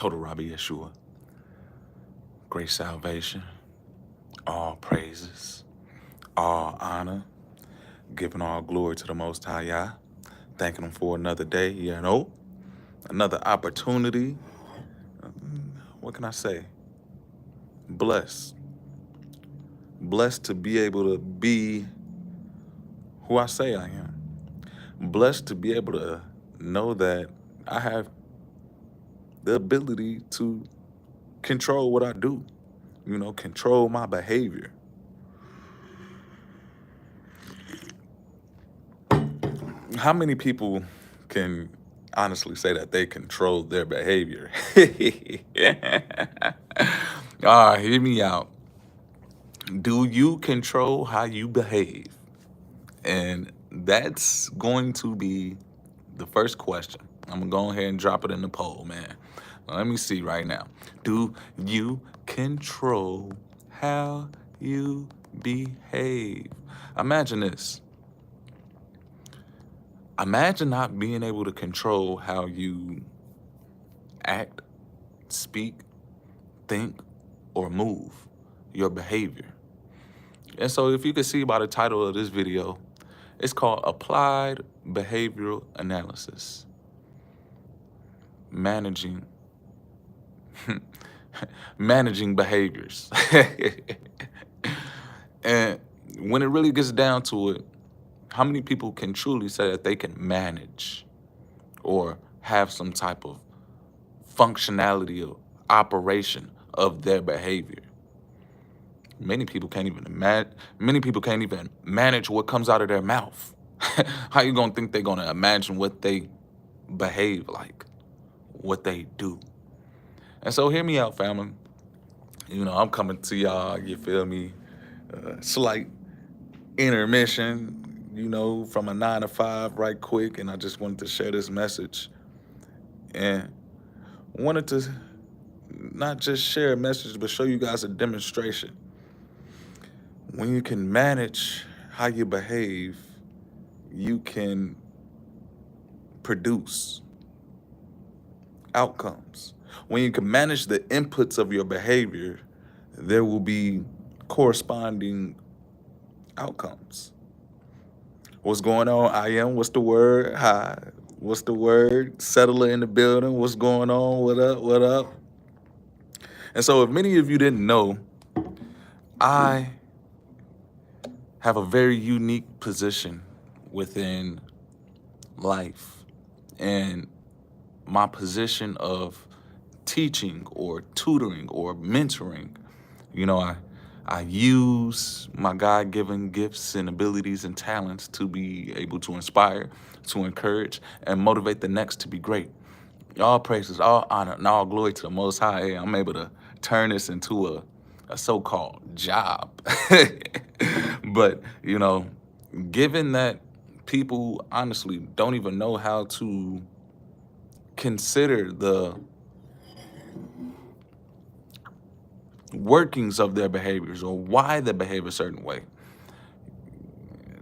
Total Rabbi Yeshua, great salvation, all praises, all honor, giving all glory to the Most High Yah, thanking Him for another day, another opportunity. What can I say? Blessed. Blessed to be able to be who I say I am. Blessed to be able to know that I have the ability to control what I do, control my behavior. How many people can honestly say that they control their behavior? Hear me out. Do you control how you behave? And that's going to be the first question. I'm gonna go ahead and drop it in the poll, man. Let me see right now. Do you control how you behave? Imagine this. Imagine not being able to control how you act, speak, think, or move, your behavior. And so if you can see by the title of this video, it's called Applied Behavioral Analysis. Managing managing behaviors. And when it really gets down to it, how many people can truly say that they can manage or have some type of functionality or operation of their behavior? Many people can't even manage what comes out of their mouth. How you gonna think they're gonna imagine what they behave like, what they do? And so hear me out, family. I'm coming to y'all, you feel me? Slight intermission, from a 9 to 5 right quick. And I just wanted to share this message and wanted to not just share a message, but show you guys a demonstration. When you can manage how you behave, you can produce outcomes. When you can manage the inputs of your behavior, there will be corresponding outcomes. What's going on? I am. What's the word? Hi. What's the word? Settler in the building. What's going on? What up? What up? And so if many of you didn't know, I have a very unique position within life. And my position of teaching or tutoring or mentoring, I use my God-given gifts and abilities and talents to be able to inspire, to encourage, and motivate the next to be great. All praises, all honor, and all glory to the Most High. Hey, I'm able to turn this into a so-called job. But, given that people honestly don't even know how to consider the workings of their behaviors or why they behave a certain way,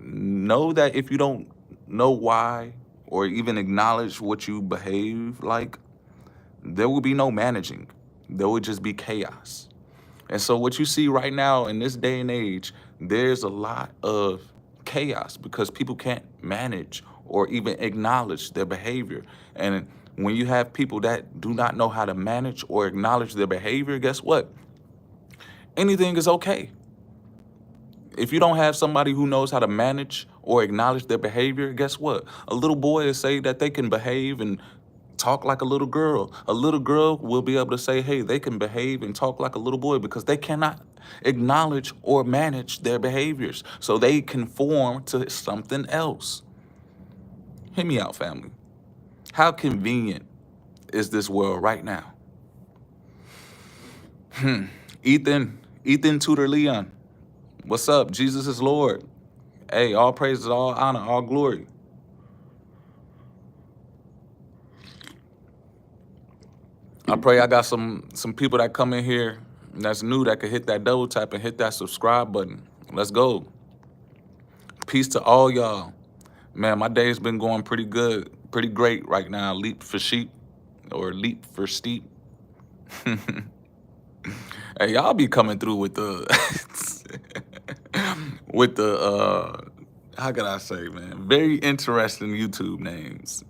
know that if you don't know why or even acknowledge what you behave like, there will be no managing. There will just be chaos. And so what you see right now in this day and age, there's a lot of chaos because people can't manage or even acknowledge their behavior. And when you have people that do not know how to manage or acknowledge their behavior, guess what? Anything is okay. If you don't have somebody who knows how to manage or acknowledge their behavior, guess what? A little boy will say that they can behave and talk like a little girl. A little girl will be able to say, hey, they can behave and talk like a little boy because they cannot acknowledge or manage their behaviors. So they conform to something else. Hear me out, family. How convenient is this world right now? Ethan Tutor Leon. What's up? Jesus is Lord. Hey, all praises, all honor, all glory. I pray I got some people that come in here that's new that could hit that double tap and hit that subscribe button. Let's go. Peace to all y'all. Man, my day's been going pretty good, pretty great right now. Leap for sheep or leap for steep. Hey, y'all be coming through with the with the how can I say, man? Very interesting YouTube names.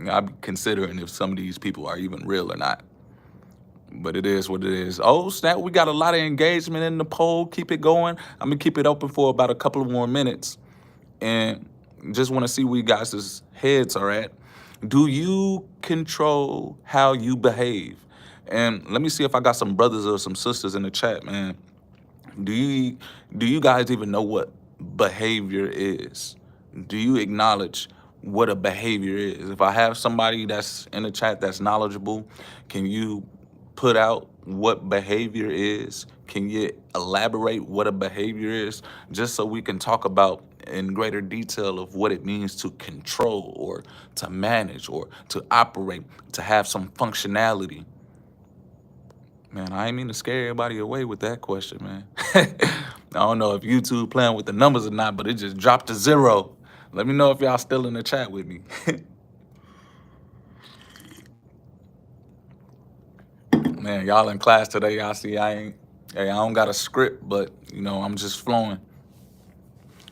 I be considering if some of these people are even real or not. But it is what it is. Oh, snap, we got a lot of engagement in the poll. Keep it going. I'm gonna keep it open for about a couple of more minutes. And just want to see where you guys' heads are at. Do you control how you behave? And let me see if I got some brothers or some sisters in the chat, man. Do you do you guys even know what behavior is? Do you acknowledge what a behavior is? If I have somebody that's in the chat that's knowledgeable, can you put out what behavior is? Can you elaborate what a behavior is, just so we can talk about in greater detail of what it means to control or to manage or to operate, to have some functionality? Man, I ain't mean to scare everybody away with that question, man. I don't know if YouTube playing with the numbers or not, but it just dropped to 0. Let me know if y'all still in the chat with me. Man, y'all in class today. Y'all see hey, I don't got a script, but I'm just flowing.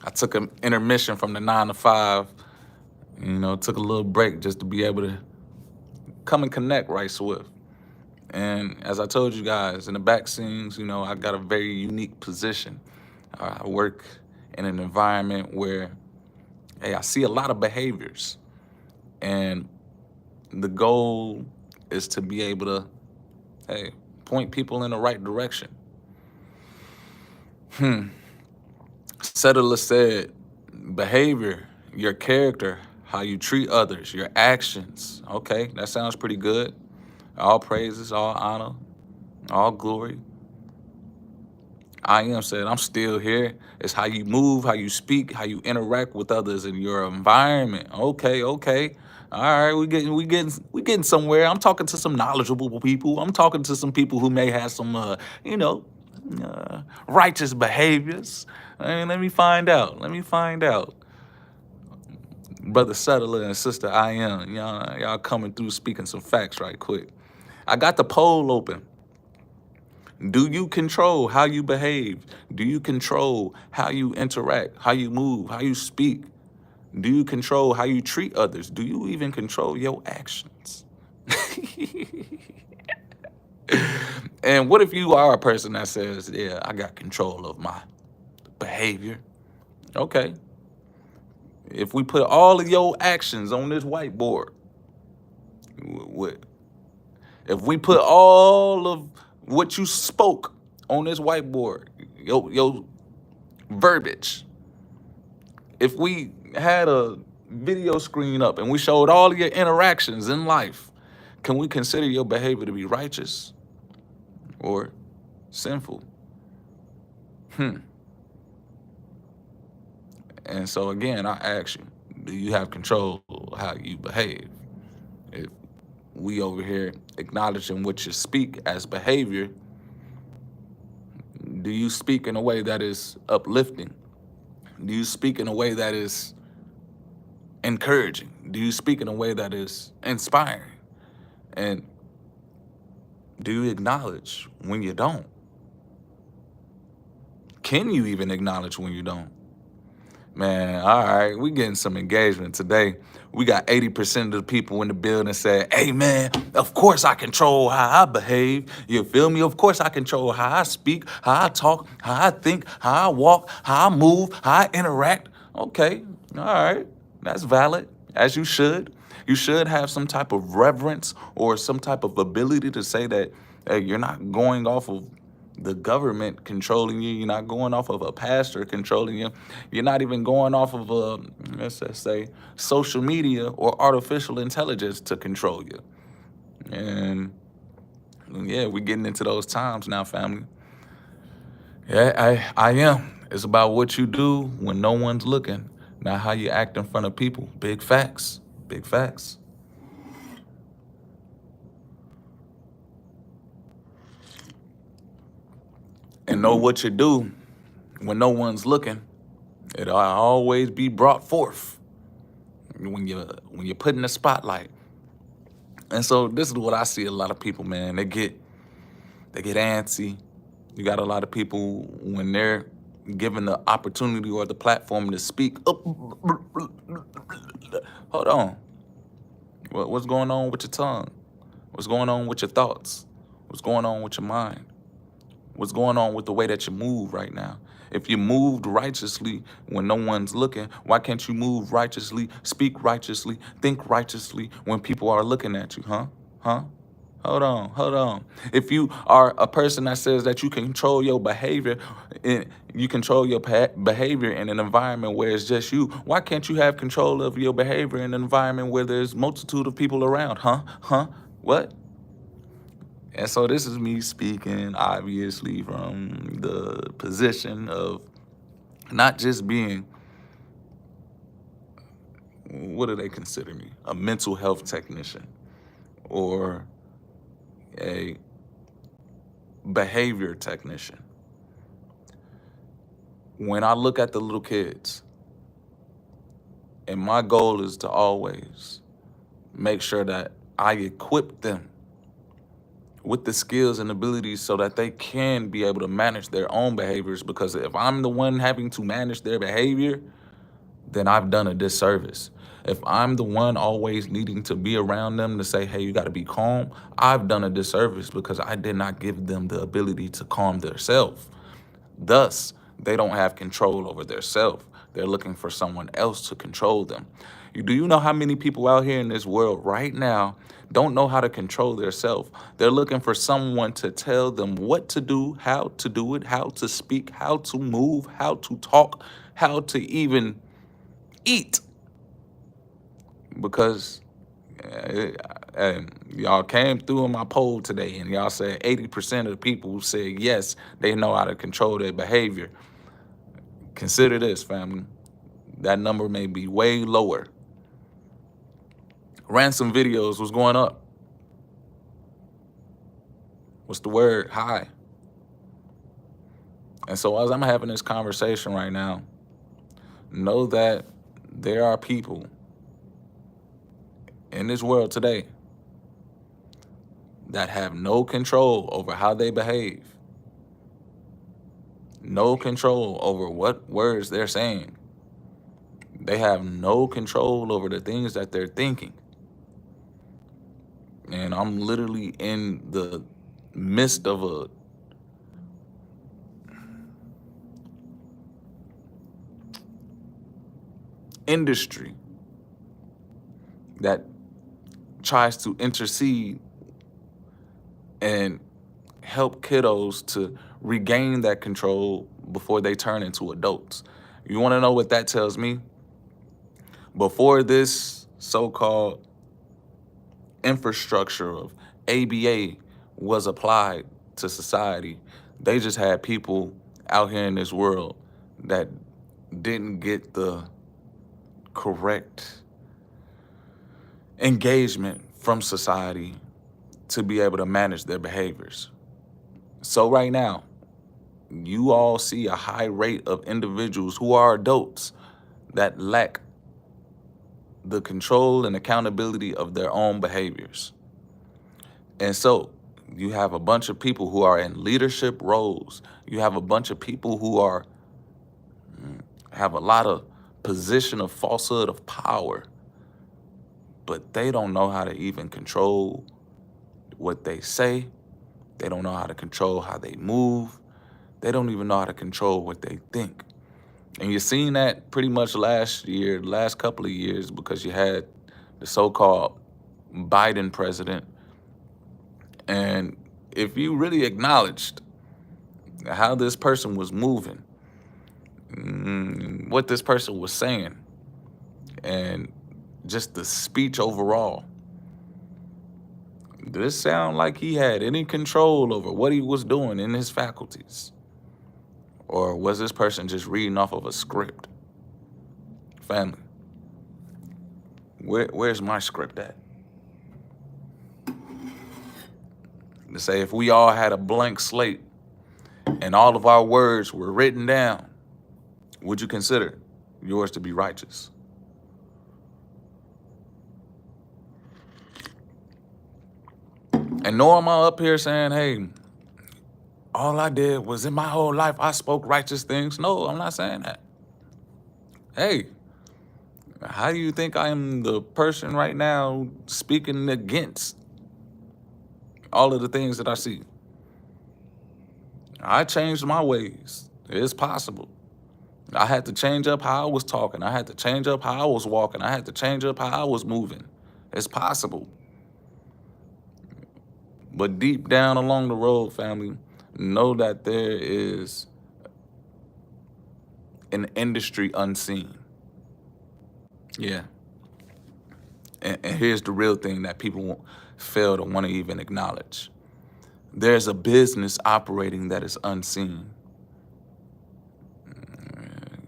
I took an intermission from the 9 to 5. Took a little break just to be able to come and connect right swift. And as I told you guys in the back scenes, I got a very unique position. I work in an environment where, hey, I see a lot of behaviors. And the goal is to be able to, hey, point people in the right direction. Settler said, behavior, your character, how you treat others, your actions. Okay, that sounds pretty good. All praises, all honor, all glory. I am said, I'm still here. It's how you move, how you speak, how you interact with others in your environment. Okay, okay. All right, we getting somewhere. I'm talking to some knowledgeable people. I'm talking to some people who may have some righteous behaviors. Let me find out. Let me find out. Brother Settler and Sister I am, y'all coming through speaking some facts right quick. I got the poll open. Do you control how you behave? Do you control how you interact, how you move, how you speak? Do you control how you treat others? Do you even control your actions? And what if you are a person that says, yeah, I got control of my behavior? Okay. If we put all of your actions on this whiteboard, if we put all of what you spoke on this whiteboard, your verbiage, if we had a video screen up and we showed all of your interactions in life, can we consider your behavior to be righteous or sinful? And so again, I ask you, do you have control of how you behave? If we over here acknowledging what you speak as behavior, do you speak in a way that is uplifting? Do you speak in a way that is encouraging? Do you speak in a way that is inspiring? And do you acknowledge when you don't? Can you even acknowledge when you don't? Man, all right, we getting some engagement today. We got 80% of the people in the building saying, hey, man, of course I control how I behave. You feel me? Of course I control how I speak, how I talk, how I think, how I walk, how I move, how I interact. Okay, all right, that's valid, as you should. You should have some type of reverence or some type of ability to say that, hey, you're not going off of the government controlling you. You're not going off of a pastor controlling you. You're not even going off of let's just say, social media or artificial intelligence to control you. And yeah, we're getting into those times now, family. Yeah, I am. It's about what you do when no one's looking, not how you act in front of people. Big facts. Big facts. And know what you do when no one's looking. It'll always be brought forth when you're put in the spotlight. And so this is what I see a lot of people, man. They get They get antsy. You got a lot of people when they're given the opportunity or the platform to speak. Hold on. What's going on with your tongue? What's going on with your thoughts? What's going on with your mind? What's going on with the way that you move right now? If you moved righteously when no one's looking, why can't you move righteously, speak righteously, think righteously when people are looking at you, huh? Huh? Hold on, hold on. If you are a person that says that you control your behavior, you control your behavior in an environment where it's just you, why can't you have control of your behavior in an environment where there's multitude of people around, huh? Huh? What? And so this is me speaking, obviously, from the position of not just being, what do they consider me? A mental health technician or a behavior technician. When I look at the little kids, and my goal is to always make sure that I equip them with the skills and abilities so that they can be able to manage their own behaviors. Because if I'm the one having to manage their behavior, then I've done a disservice. If I'm the one always needing to be around them to say, hey, you got to be calm, I've done a disservice because I did not give them the ability to calm themselves. Thus, they don't have control over their self. They're looking for someone else to control them. Do you know how many people out here in this world right now don't know how to control their self? They're looking for someone to tell them what to do, how to do it, how to speak, how to move, how to talk, how to even eat. Because y'all came through in my poll today and y'all said 80% of the people who said yes, they know how to control their behavior. Consider this, family. That number may be way lower. Ransom videos was going up. What's the word? High. And so as I'm having this conversation right now, know that there are people in this world today that have no control over how they behave, no control over what words they're saying. They have no control over the things that they're thinking. And I'm literally in the midst of a industry that tries to intercede and help kiddos to regain that control before they turn into adults. You want to know what that tells me? Before this so-called infrastructure of ABA was applied to society, they just had people out here in this world that didn't get the correct engagement from society to be able to manage their behaviors. So right now, you all see a high rate of individuals who are adults that lack the control and accountability of their own behaviors. And so you have a bunch of people who are in leadership roles. You have a bunch of people who have a lot of position of falsehood of power, but they don't know how to even control what they say. They don't know how to control how they move. They don't even know how to control what they think. And you've seen that pretty much last year, last couple of years, because you had the so-called Biden president. And if you really acknowledged how this person was moving, what this person was saying, and just the speech overall, did it sound like he had any control over what he was doing in his faculties? Or was this person just reading off of a script? Family, where's my script at? To say if we all had a blank slate and all of our words were written down, would you consider yours to be righteous? And nor am I up here saying, hey, all I did was in my whole life, I spoke righteous things. No, I'm not saying that. Hey, how do you think I am the person right now speaking against all of the things that I see? I changed my ways. It's possible. I had to change up how I was talking. I had to change up how I was walking. I had to change up how I was moving. It's possible. But deep down along the road, family, know that there is an industry unseen. Yeah. And here's the real thing that people fail to want to even acknowledge. There's a business operating that is unseen.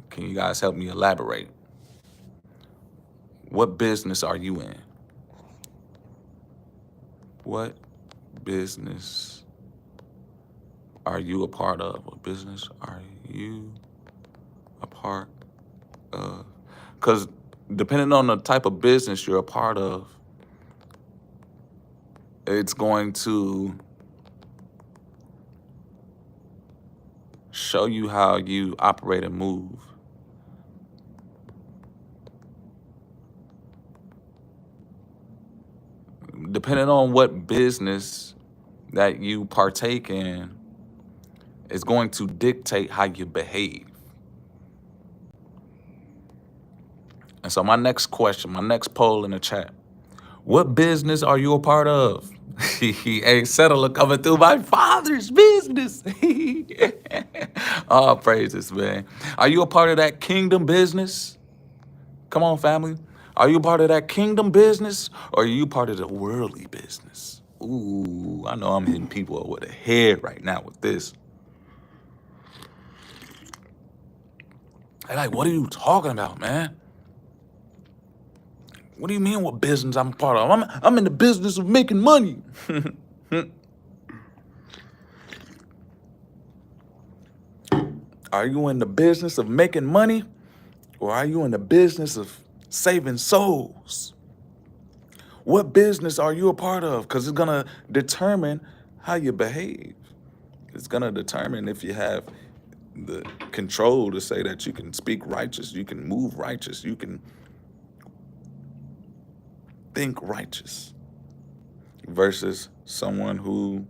Can you guys help me elaborate? What business are you in? What business are you a part of? What business are you a part of? Because depending on the type of business you're a part of, it's going to show you how you operate and move. Depending on what business that you partake in is going to dictate how you behave. And so my next question, my next poll in the chat, what business are you a part of? Hey, settler coming through my father's business. All praises, man. Are you a part of that kingdom business? Come on, family. Are you part of that kingdom business or are you part of the worldly business? Ooh, I know I'm hitting people over the head right now with this. They're like, what are you talking about, man? What do you mean what business I'm a part of? I'm in the business of making money. Are you in the business of making money or are you in the business of saving souls? What business are you a part of? Because it's going to determine how you behave. It's going to determine if you have the control to say that you can speak righteous, you can move righteous, you can think righteous, versus someone who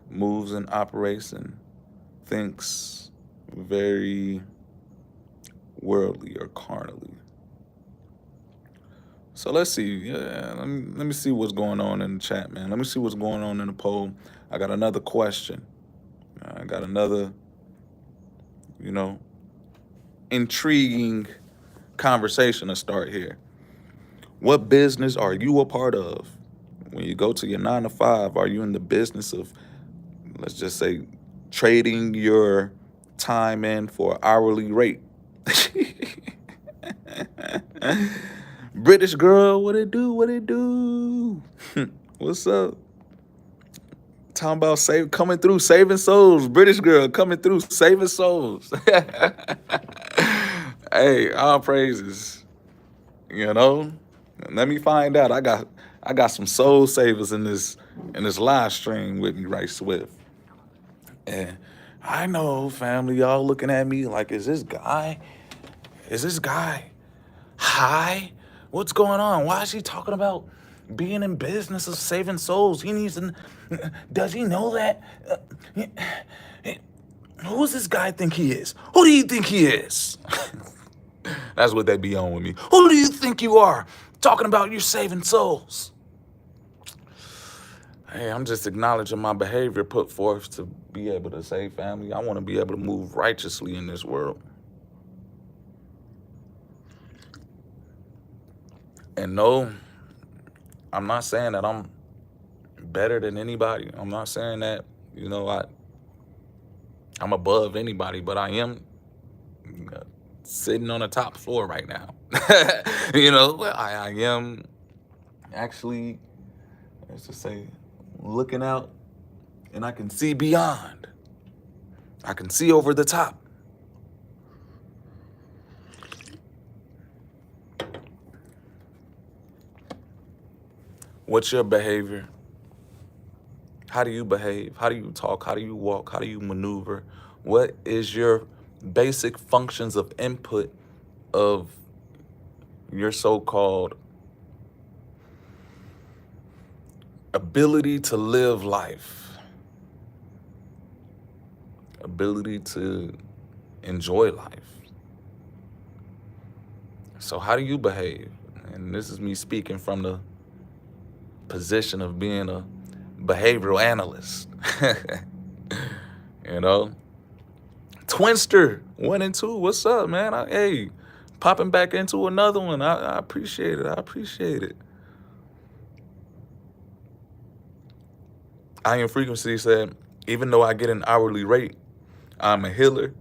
moves and operates and thinks very worldly or carnally. So let's see. Yeah, let me see what's going on in the chat, man. Let me see what's going on in the poll. I got another question. I got another, intriguing conversation to start here. What business are you a part of? When you go to your 9 to 5, are you in the business of, let's just say, trading your time in for an hourly rate? British girl, what it do? What it do? What's up? Talking about coming through, saving souls. British girl coming through, saving souls. Hey, all praises. Let me find out. I got some soul savers in this live stream with me right swift. And I know, family, y'all looking at me like, is this guy high? What's going on? Why is he talking about being in business of saving souls? Does he know that? Who does this guy think he is? Who do you think he is? That's what they be on with me. Who do you think you are? Talking about you saving souls. Hey, I'm just acknowledging my behavior put forth to be able to save family. I want to be able to move righteously in this world. And no, I'm not saying that I'm better than anybody. I'm not saying that, I'm above anybody, but I am sitting on the top floor right now. I am actually, let's just say, looking out and I can see beyond. I can see over the top. What's your behavior? How do you behave? How do you talk? How do you walk? How do you maneuver? What is your basic functions of input of your so-called ability to live life, ability to enjoy life? So how do you behave? And this is me speaking from the position of being a behavioral analyst. You know, Twinster 1 and 2, what's up, man? Hey, popping back into another one. I appreciate it. I appreciate it. I Am Frequency said, even though I get an hourly rate, I'm a healer,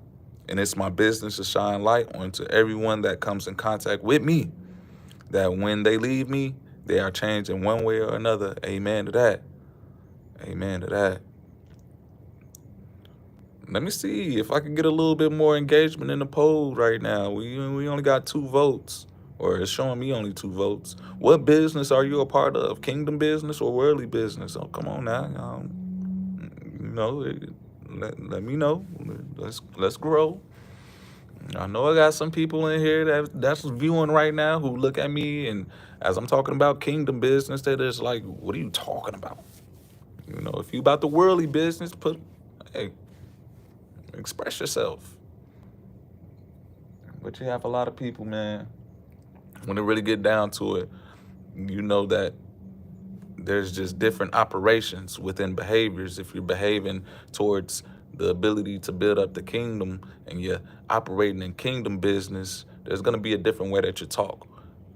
and it's my business to shine light onto everyone that comes in contact with me, that when they leave me, they are changed in one way or another. Amen to that. Amen to that. Let me see if I can get a little bit more engagement in the poll right now. We only got 2 votes, or it's showing me only 2 votes. What business are you a part of? Kingdom business or worldly business? Oh, come on now. You know, let me know. Let's grow. I know I got some people in here that's viewing right now who look at me, and as I'm talking about kingdom business, they're just like, what are you talking about? You know, if you about the worldly business, hey, express yourself. But you have a lot of people, man, when it really get down to it, you know that there's just different operations within behaviors. If you're behaving towards the ability to build up the kingdom and you're operating in kingdom business, there's going to be a different way that you talk.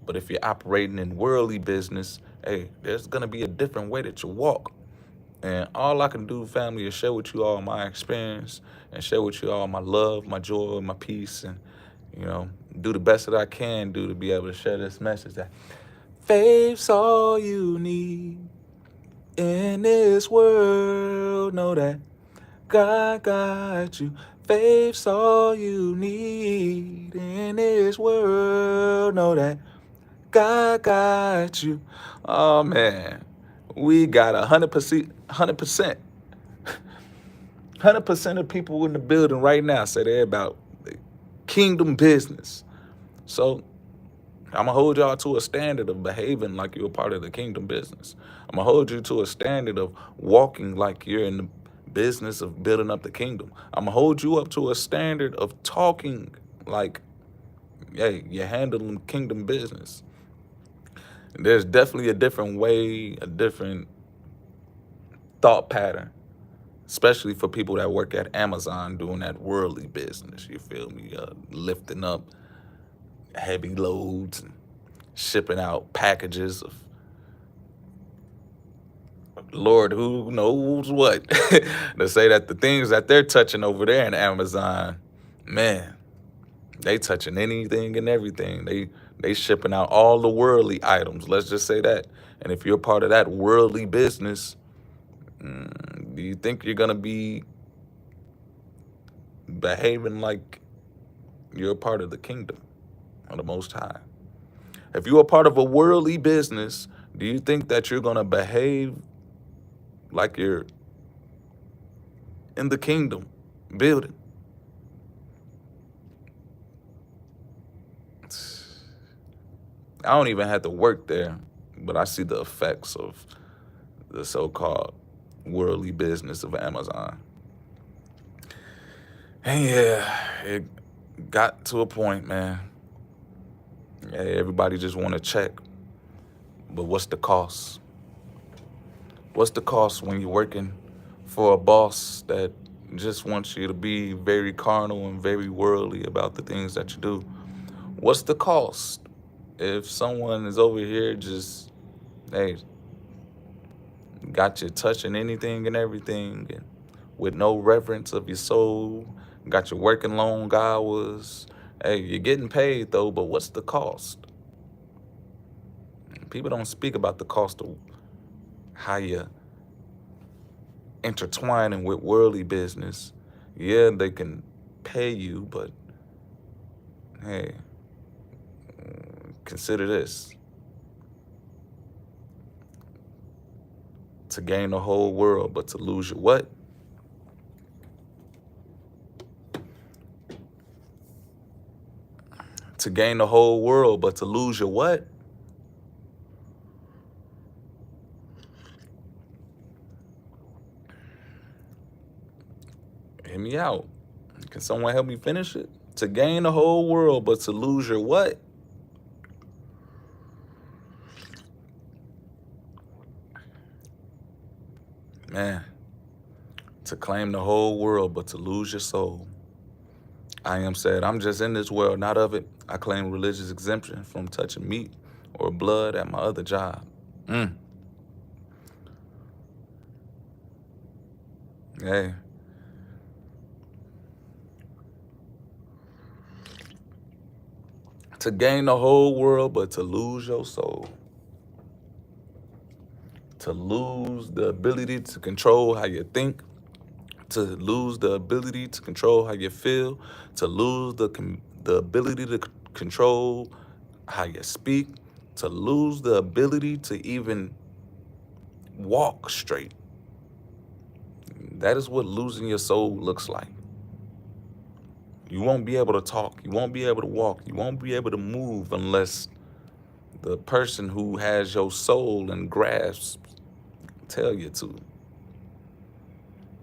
But if you're operating in worldly business, hey, there's going to be a different way that you walk. And all I can do, family, is share with you all my experience and share with you all my love, my joy, my peace, and, you know, do the best that I can do to be able to share this message that faith's all you need in this world. Know that God got you. Faith's all you need in this world. Know that God got you. Oh man, we got 100%, 100% of people in the building right now say they're about kingdom business. So I'm gonna hold y'all to a standard of behaving like you're a part of the kingdom business. I'm gonna hold you to a standard of walking like you're in the business of building up the kingdom. I'm gonna hold you up to a standard of talking like, hey, you're handling kingdom business. There's definitely a different way, a different thought pattern, especially for people that work at Amazon doing that worldly business. You feel me? Lifting up heavy loads and shipping out packages of Lord, who knows what. To say that the things that they're touching over there in Amazon, man, they touching anything and everything. They shipping out all the worldly items. Let's just say that. And if you're part of that worldly business, do you think you're gonna be behaving like you're a part of the kingdom of the Most High? If you're a part of a worldly business, do you think that you're gonna behave like you're in the kingdom building? I don't even have to work there, but I see the effects of the so-called worldly business of Amazon. And yeah, it got to a point, man. Yeah, everybody just want to check, but what's the cost? What's the cost when you're working for a boss that just wants you to be very carnal and very worldly about the things that you do? What's the cost if someone is over here just, hey, got you touching anything and everything and with no reverence of your soul, got you working long hours? Hey, you're getting paid though, but what's the cost? People don't speak about the cost of how you intertwining with worldly business. Yeah, they can pay you, but hey, consider this. To gain the whole world, but to lose your what? To gain the whole world, but to lose your what? Hear me out. Can someone help me finish it? To gain the whole world, but to lose your what? Man, to claim the whole world, but to lose your soul. I am said, I'm just in this world, not of it. I claim religious exemption from touching meat or blood at my other job. Hey, to gain the whole world, but to lose your soul. To lose the ability to control how you think, to lose the ability to control how you feel, to lose the ability to control how you speak, to lose the ability to even walk straight. That is what losing your soul looks like. You won't be able to talk. You won't be able to walk. You won't be able to move unless the person who has your soul and grasps tell you to.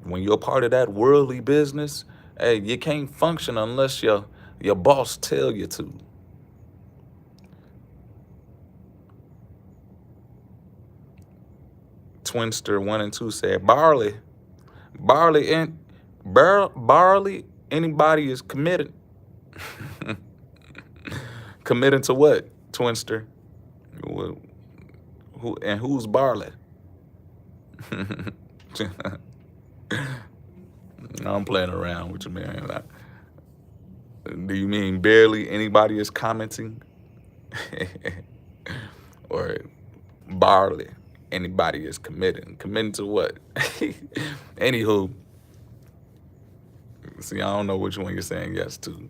When you're part of that worldly business, hey, you can't function unless your boss tell you to. Twinster 1 and 2 said, barley, anybody is committed. Committed to what, Twinster? Who and who's barley? I'm playing around with you, man. Do you mean barely anybody is commenting? Or barley, anybody is committing? Committing to what? Anywho, see, I don't know which one you're saying yes to.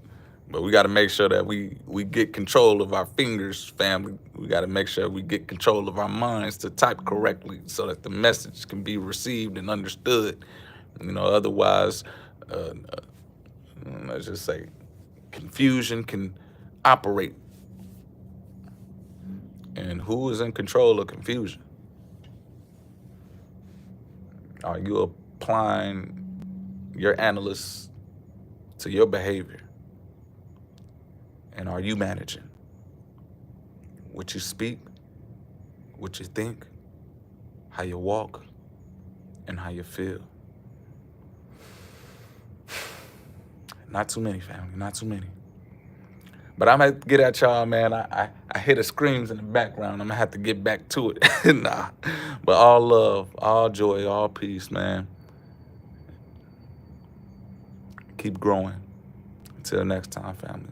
But we got to make sure that we get control of our fingers, family. We got to make sure we get control of our minds to type correctly so that the message can be received and understood. Otherwise, let's just say, confusion can operate. And who is in control of confusion? Are you applying your analysts to your behavior? And are you managing what you speak, what you think, how you walk, and how you feel? Not too many, family, not too many. But I'm gonna have to get at y'all, man. I hear the screams in the background. I'm gonna have to get back to it. Nah. But all love, all joy, all peace, man. Keep growing. Until next time, family.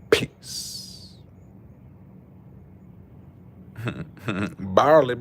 Peace. Barley.